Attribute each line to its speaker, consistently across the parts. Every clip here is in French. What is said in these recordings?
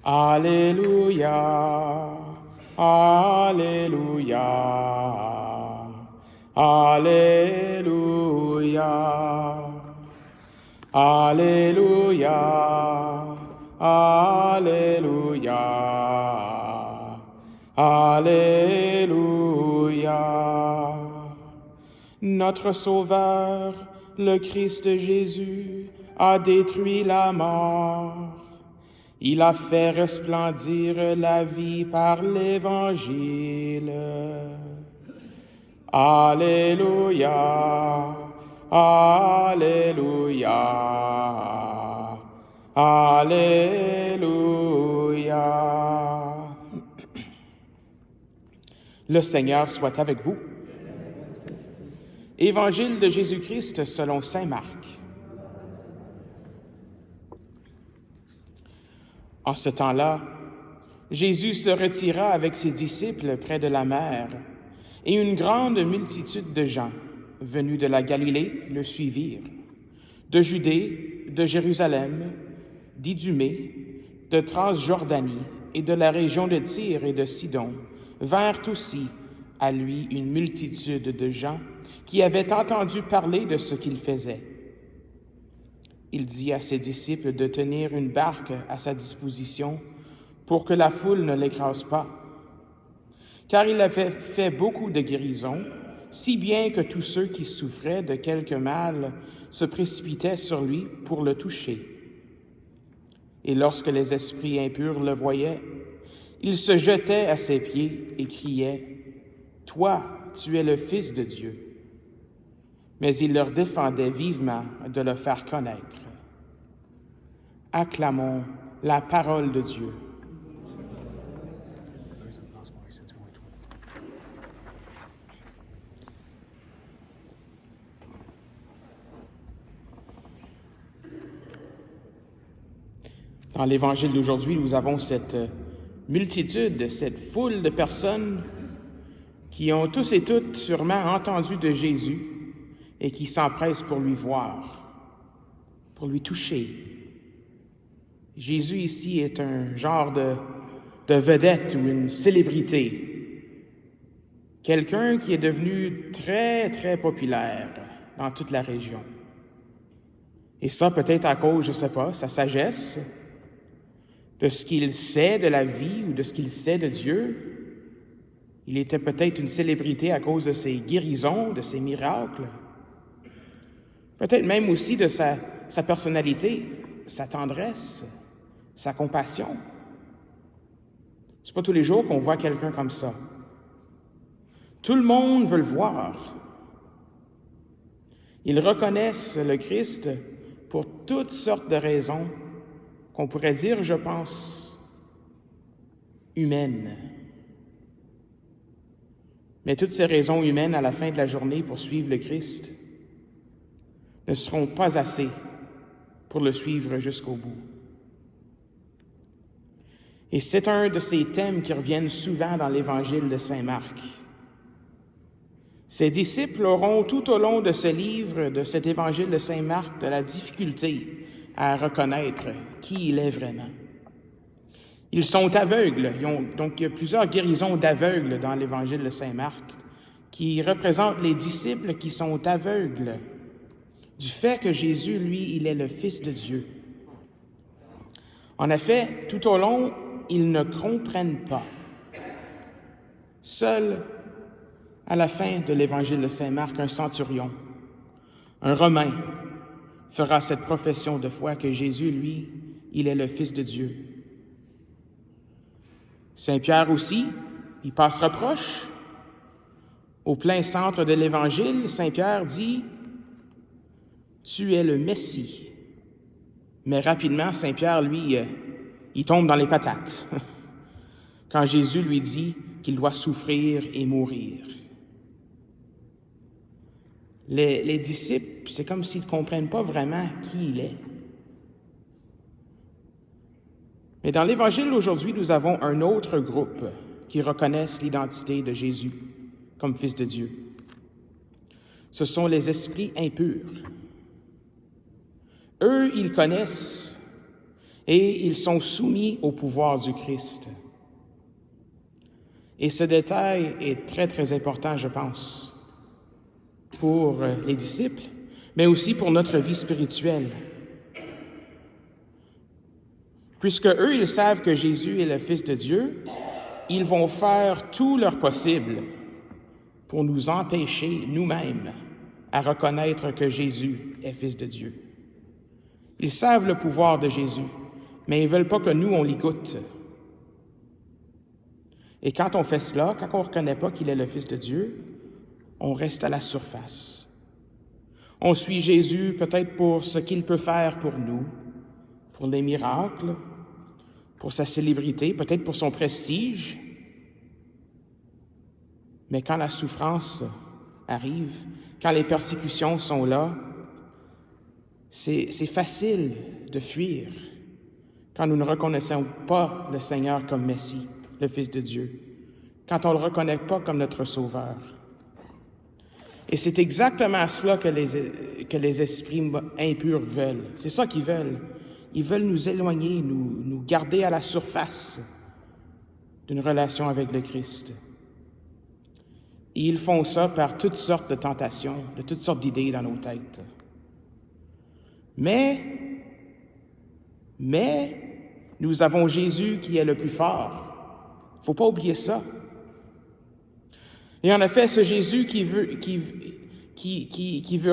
Speaker 1: Alléluia, Alléluia, Alléluia, Alléluia, Alléluia, Alléluia. Notre Sauveur, le Christ Jésus, a détruit la mort. Il a fait resplendir la vie par l'Évangile. Alléluia, Alléluia, Alléluia. Le Seigneur soit avec vous. Évangile de Jésus-Christ selon saint Marc. En ce temps-là, Jésus se retira avec ses disciples près de la mer, et une grande multitude de gens, venus de la Galilée, le suivirent, de Judée, de Jérusalem, d'Idumée, de Transjordanie et de la région de Tyr et de Sidon, vinrent aussi à lui une multitude de gens qui avaient entendu parler de ce qu'il faisait. Il dit à ses disciples de tenir une barque à sa disposition pour que la foule ne l'écrase pas. Car il avait fait beaucoup de guérisons, si bien que tous ceux qui souffraient de quelque mal se précipitaient sur lui pour le toucher. Et lorsque les esprits impurs le voyaient, ils se jetaient à ses pieds et criaient « Toi, tu es le Fils de Dieu ». Mais il leur défendait vivement de le faire connaître. Acclamons la parole de Dieu. Dans l'Évangile d'aujourd'hui, nous avons cette multitude, cette foule de personnes qui ont tous et toutes sûrement entendu de Jésus et qui s'empressent pour lui voir, pour lui toucher. Jésus ici est un genre de vedette ou une célébrité, quelqu'un qui est devenu très, très populaire dans toute la région. Et ça peut-être à cause, je ne sais pas, sa sagesse, de ce qu'il sait de la vie ou de ce qu'il sait de Dieu. Il était peut-être une célébrité à cause de ses guérisons, de ses miracles. Peut-être même aussi de sa personnalité, sa tendresse, sa compassion. C'est pas tous les jours qu'on voit quelqu'un comme ça. Tout le monde veut le voir. Ils reconnaissent le Christ pour toutes sortes de raisons qu'on pourrait dire, je pense, humaines. Mais toutes ces raisons humaines à la fin de la journée pour suivre le Christ ne seront pas assez pour le suivre jusqu'au bout. Et c'est un de ces thèmes qui reviennent souvent dans l'Évangile de saint Marc. Ses disciples auront tout au long de ce livre, de cet Évangile de saint Marc, de la difficulté à reconnaître qui il est vraiment. Ils sont aveugles. Donc, il y a plusieurs guérisons d'aveugles dans l'Évangile de saint Marc qui représentent les disciples qui sont aveugles du fait que Jésus, lui, il est le Fils de Dieu. En effet, tout au long, ils ne comprennent pas. Seul, à la fin de l'Évangile de saint Marc, un centurion, un Romain, fera cette profession de foi que Jésus, lui, il est le Fils de Dieu. Saint Pierre aussi, il passera proche. Au plein centre de l'Évangile, Saint Pierre dit « Tu es le Messie ». Mais rapidement, Saint Pierre, lui, il tombe dans les patates quand Jésus lui dit qu'il doit souffrir et mourir. Les disciples, c'est comme s'ils ne comprennent pas vraiment qui il est. Mais dans l'Évangile d'aujourd'hui, nous avons un autre groupe qui reconnaissent l'identité de Jésus comme Fils de Dieu. Ce sont les esprits impurs. Eux, ils connaissent et ils sont soumis au pouvoir du Christ. Et ce détail est très, très important, je pense, pour les disciples, mais aussi pour notre vie spirituelle. Puisque eux, ils savent que Jésus est le Fils de Dieu, ils vont faire tout leur possible pour nous empêcher nous-mêmes à reconnaître que Jésus est Fils de Dieu. Ils savent le pouvoir de Jésus, mais ils ne veulent pas que nous, on l'y goûte. Et quand on fait cela, quand on ne reconnaît pas qu'il est le Fils de Dieu, on reste à la surface. On suit Jésus peut-être pour ce qu'il peut faire pour nous, pour les miracles, pour sa célébrité, peut-être pour son prestige. Mais quand la souffrance arrive, quand les persécutions sont là, c'est facile de fuir quand nous ne reconnaissons pas le Seigneur comme Messie, le Fils de Dieu, quand on ne le reconnaît pas comme notre Sauveur. Et c'est exactement cela que les esprits impurs veulent. C'est ça qu'ils veulent. Ils veulent nous éloigner, nous garder à la surface d'une relation avec le Christ. Et ils font ça par toutes sortes de tentations, de toutes sortes d'idées dans nos têtes. Mais nous avons Jésus qui est le plus fort. Il ne faut pas oublier ça. Et en effet, ce Jésus qui veut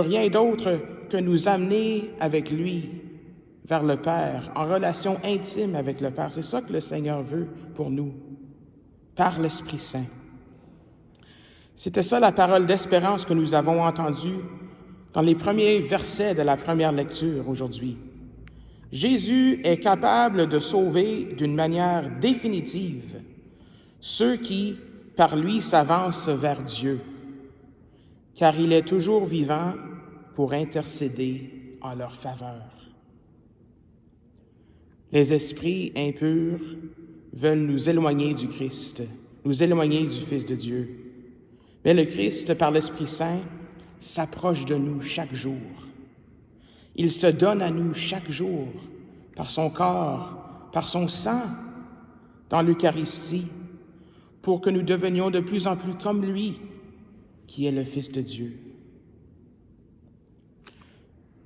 Speaker 1: rien d'autre que nous amener avec lui vers le Père, en relation intime avec le Père. C'est ça que le Seigneur veut pour nous, par l'Esprit Saint. C'était ça la parole d'espérance que nous avons entendue dans les premiers versets de la première lecture aujourd'hui. Jésus est capable de sauver d'une manière définitive ceux qui, par lui, s'avancent vers Dieu, car il est toujours vivant pour intercéder en leur faveur. Les esprits impurs veulent nous éloigner du Christ, nous éloigner du Fils de Dieu. Mais le Christ, par l'Esprit Saint, s'approche de nous chaque jour. Il se donne à nous chaque jour, par son corps, par son sang, dans l'Eucharistie, pour que nous devenions de plus en plus comme lui, qui est le Fils de Dieu.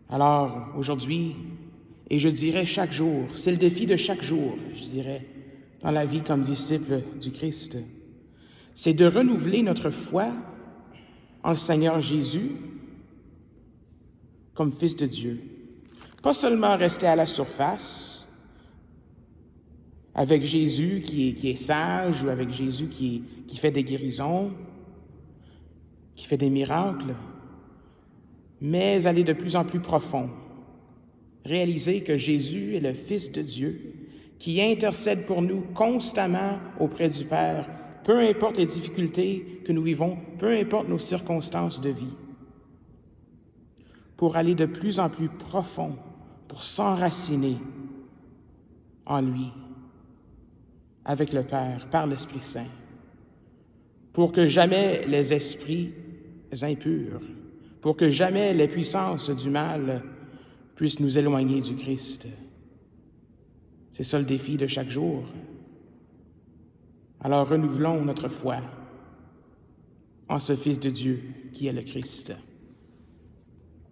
Speaker 1: Alors, aujourd'hui, et je dirais chaque jour, c'est le défi de chaque jour, je dirais, dans la vie comme disciple du Christ, c'est de renouveler notre foi en le Seigneur Jésus comme Fils de Dieu. Pas seulement rester à la surface avec Jésus qui est sage ou avec Jésus qui fait des guérisons, qui fait des miracles, mais aller de plus en plus profond. Réaliser que Jésus est le Fils de Dieu qui intercède pour nous constamment auprès du Père, peu importe les difficultés que nous vivons, peu importe nos circonstances de vie, pour aller de plus en plus profond, pour s'enraciner en lui, avec le Père, par l'Esprit Saint, pour que jamais les esprits impurs, pour que jamais les puissances du mal puissent nous éloigner du Christ. C'est ça le défi de chaque jour. Alors renouvelons notre foi en ce Fils de Dieu qui est le Christ.